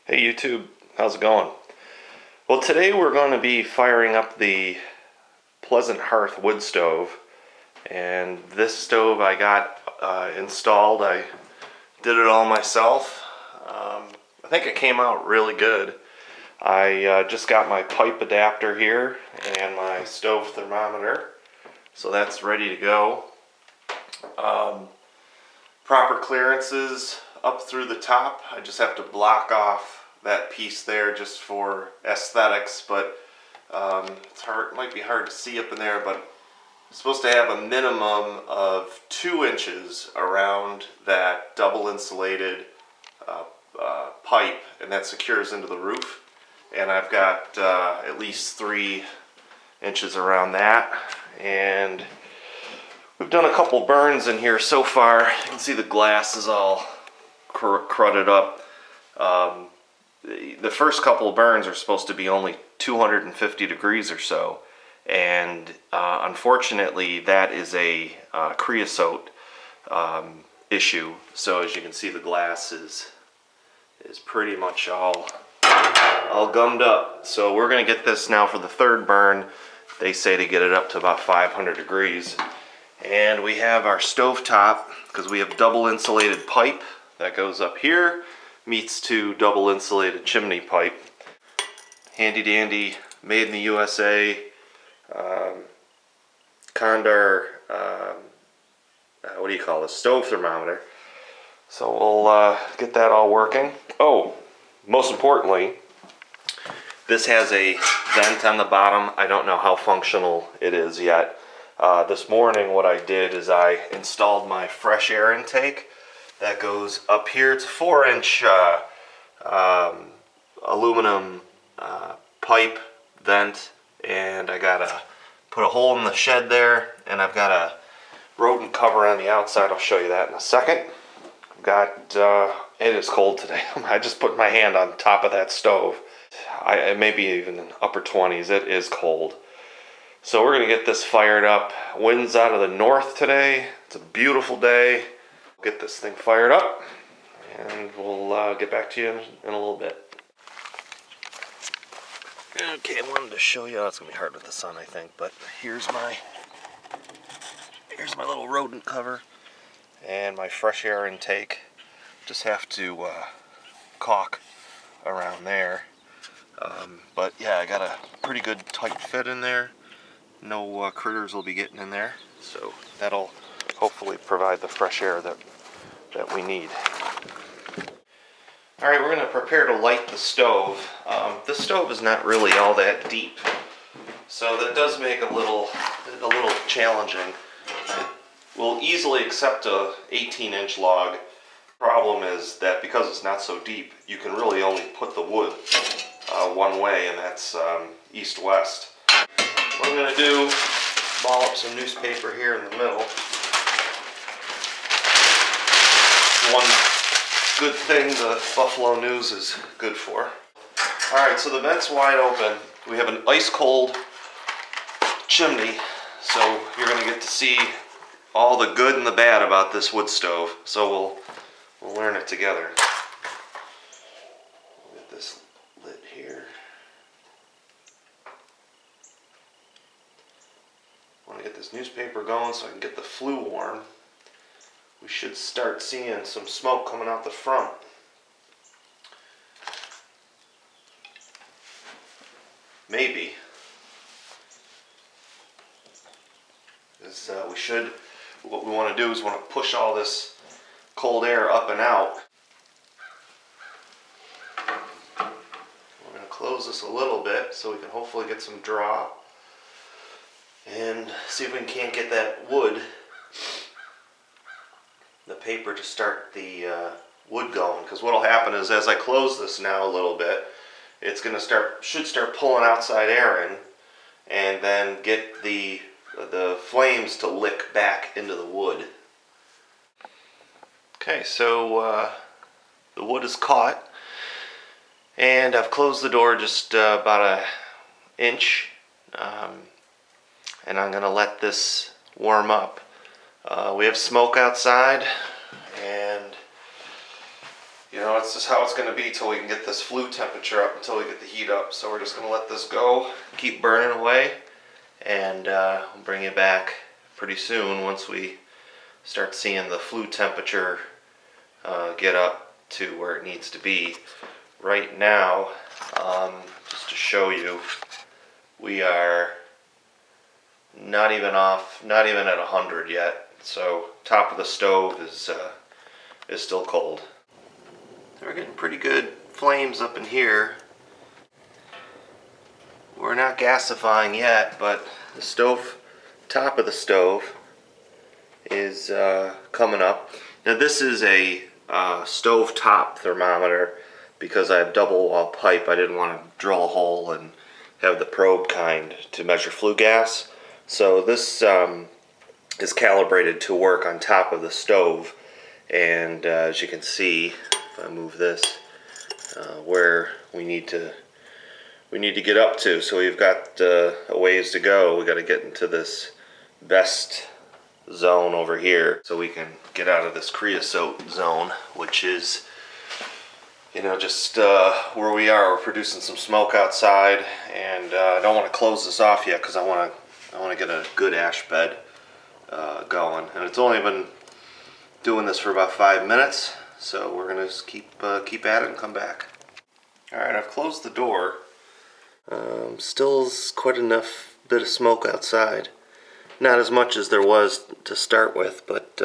Hey YouTube, how's it going? Well, today we're going to be firing up the Pleasant Hearth wood stove, and this stove I got installed. I did it all myself. I think it came out really good. I just got my pipe adapter here and my stove thermometer, so that's ready to go. Proper clearances up through the top. I just have to block off that piece there just for aesthetics, but it's hard. It might be hard to see up in there, but it's supposed to have a minimum of 2 inches around that double insulated pipe, and that secures into the roof. And I've got at least 3 inches around that, and we've done a couple burns in here so far. You can see the glass is all crudded up. The first couple of burns are supposed to be only 250 degrees or so, and unfortunately that is a creosote issue. So as you can see, the glass is pretty much all gummed up. So we're going to get this now for the third burn. They say to get it up to about 500 degrees. And we have our stove top, because we have double insulated pipe that goes up here, meets to double insulated chimney pipe. Handy dandy, made in the USA, Condor, what do you call this, stove thermometer. So we'll get that all working. Oh, most importantly, this has a vent on the bottom. I don't know how functional it is yet. This morning what I did is I installed my fresh air intake that goes up here. It's a 4-inch aluminum pipe vent, and I gotta put a hole in the shed there, and I've got a rodent cover on the outside. I'll show you that in a second. I've got, it is cold today. I just put my hand on top of that stove. It may be even in upper 20s. It is cold. So we're going to get this fired up. Wind's out of the north today. It's a beautiful day. Get this thing fired up, and we'll get back to you in a little bit. Okay, I wanted to show you. It's going to be hard with the sun, I think, but here's my little rodent cover and my fresh air intake. Just have to caulk around there. But yeah, I got a pretty good tight fit in there. No critters will be getting in there, so that'll hopefully provide the fresh air that we need. Alright, we're going to prepare to light the stove. This stove is not really all that deep, so that does make it a little challenging. It will easily accept a 18-inch log. Problem is that because it's not so deep, you can really only put the wood one way, and that's east-west. What I'm going to do, ball up some newspaper here in the middle. One good thing the Buffalo News is good for. Alright, so the vent's wide open. We have an ice-cold chimney, so you're going to get to see all the good and the bad about this wood stove. So we'll learn it together. Get this lit here. I want to get this newspaper going so I can get the flue warm. We should start seeing some smoke coming out the front. Maybe. Because what we want to do is want to push all this cold air up and out. We're going to close this a little bit so we can hopefully get some draw. And see if we can't get that wood, the paper, to start the wood going. Because what will happen is, as I close this now a little bit, it's going to should start pulling outside air in, and then get the flames to lick back into the wood. Okay, so the wood is caught, and I've closed the door just about an inch. And I'm going to let this warm up. We have smoke outside, and you know, it's just how it's going to be till we can get this flue temperature up, until we get the heat up. So we're just going to let this go, keep burning away, and we'll bring you back pretty soon once we start seeing the flue temperature get up to where it needs to be. Right now, just to show you, we are not even at 100 yet. So top of the stove is still cold. We're getting pretty good flames up in here. We're not gasifying yet, but the stove, top of the stove, is coming up. Now this is a stove top thermometer because I have double wall pipe. I didn't want to drill a hole and have the probe kind to measure flue gas. So this is calibrated to work on top of the stove, and as you can see, if I move this, where we need to get up to. So we've got a ways to go. We got to get into this best zone over here so we can get out of this creosote zone, which is, you know, just where we are. We're producing some smoke outside, and I don't want to close this off yet because I want to get a good ash bed going. And it's only been doing this for about 5 minutes, so we're gonna just keep at it and come back. All right, I've closed the door. Still quite enough bit of smoke outside. Not as much as there was to start with, but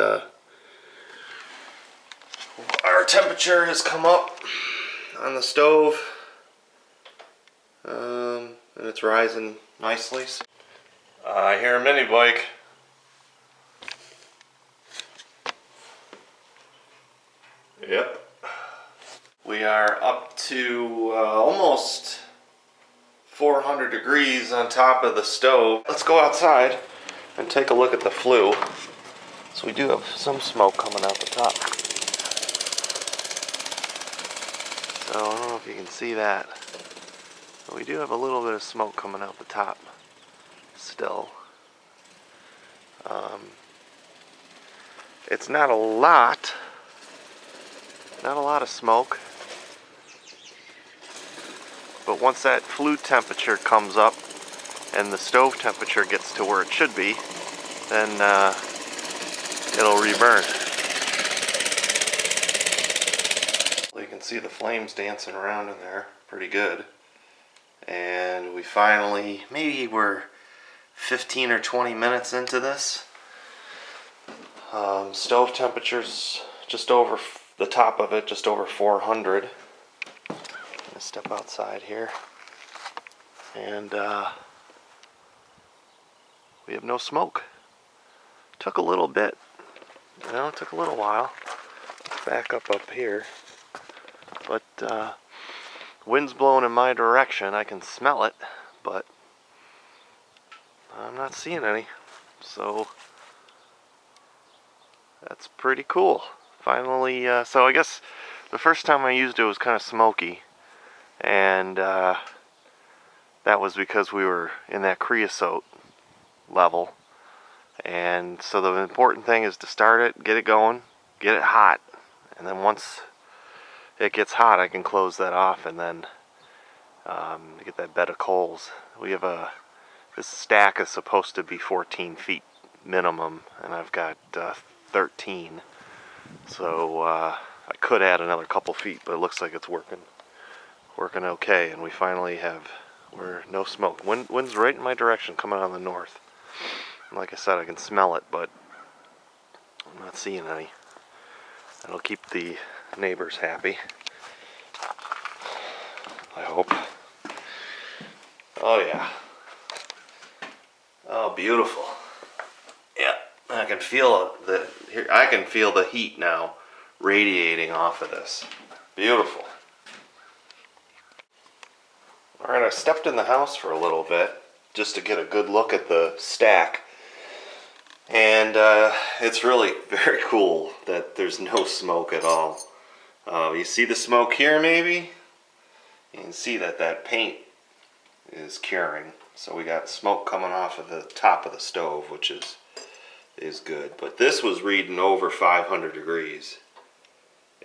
our temperature has come up on the stove, and it's rising nicely. I hear a mini bike. Yep. We are up to almost 400 degrees on top of the stove. Let's go outside and take a look at the flue. So we do have some smoke coming out the top. So I don't know if you can see that, but we do have a little bit of smoke coming out the top still. It's not a lot of smoke, but once that flue temperature comes up and the stove temperature gets to where it should be, then it'll reburn. You can see the flames dancing around in there pretty good. And we finally, maybe we're 15 or 20 minutes into this. Stove temperature's just over the top of it, just over 400. I'm gonna step outside here, and we have no smoke. Took a little bit, you know, it took a little while. Let's back up here, but wind's blowing in my direction. I can smell it, but I'm not seeing any. So that's pretty cool. Finally, so I guess the first time I used it was kind of smoky, and that was because we were in that creosote level. And so the important thing is to start it, get it going, get it hot, and then once it gets hot, I can close that off and then get that bed of coals. We have this stack is supposed to be 14 feet minimum, and I've got 13. So I could add another couple feet, but it looks like it's working okay. And we finally we're no smoke. Wind's right in my direction, coming out of the north. And like I said, I can smell it, but I'm not seeing any. That'll keep the neighbors happy, I hope. Oh yeah. Oh, beautiful. Yeah, I can feel I can feel the heat now radiating off of this. Beautiful. All right, I stepped in the house for a little bit just to get a good look at the stack. And it's really very cool that there's no smoke at all. You see the smoke here maybe? You can see that paint is curing. So we got smoke coming off of the top of the stove, which is good. But this was reading over 500 degrees.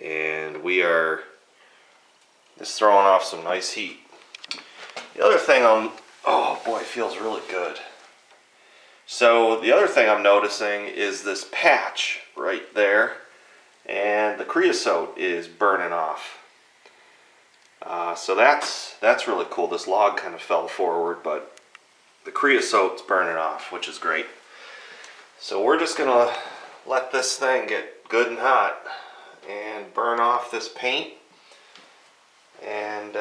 and we are just throwing off some nice heat. The other thing oh boy, it feels really good. So the other thing I'm noticing is this patch right there, and the creosote is burning off. So that's really cool. This log kind of fell forward, but the creosote's burning off, which is great. So we're just gonna let this thing get good and hot and burn off this paint, and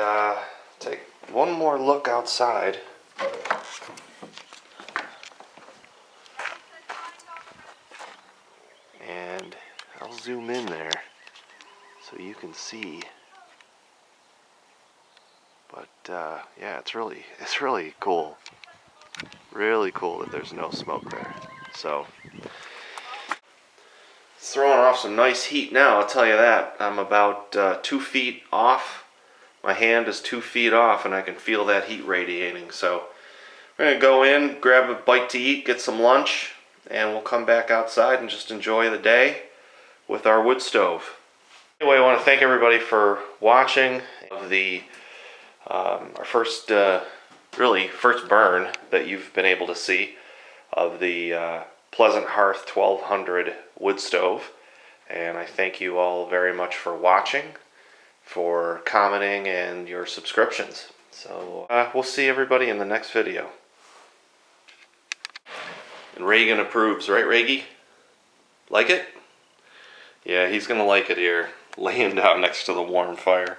take one more look outside. And I'll zoom in there so you can see. But yeah, it's really cool. Really cool that there's no smoke there. So it's throwing off some nice heat now, I'll tell you that. I'm about 2 feet off. My hand is 2 feet off, and I can feel that heat radiating. So we're gonna go in, grab a bite to eat, get some lunch, and we'll come back outside and just enjoy the day with our wood stove. Anyway, I want to thank everybody for watching the our first burn that you've been able to see of the Pleasant Hearth 1200 wood stove. And I thank you all very much for watching, for commenting, and your subscriptions. So we'll see everybody in the next video. And Reagan approves, right, Reggie? Like it? Yeah, he's gonna like it here, laying down next to the warm fire.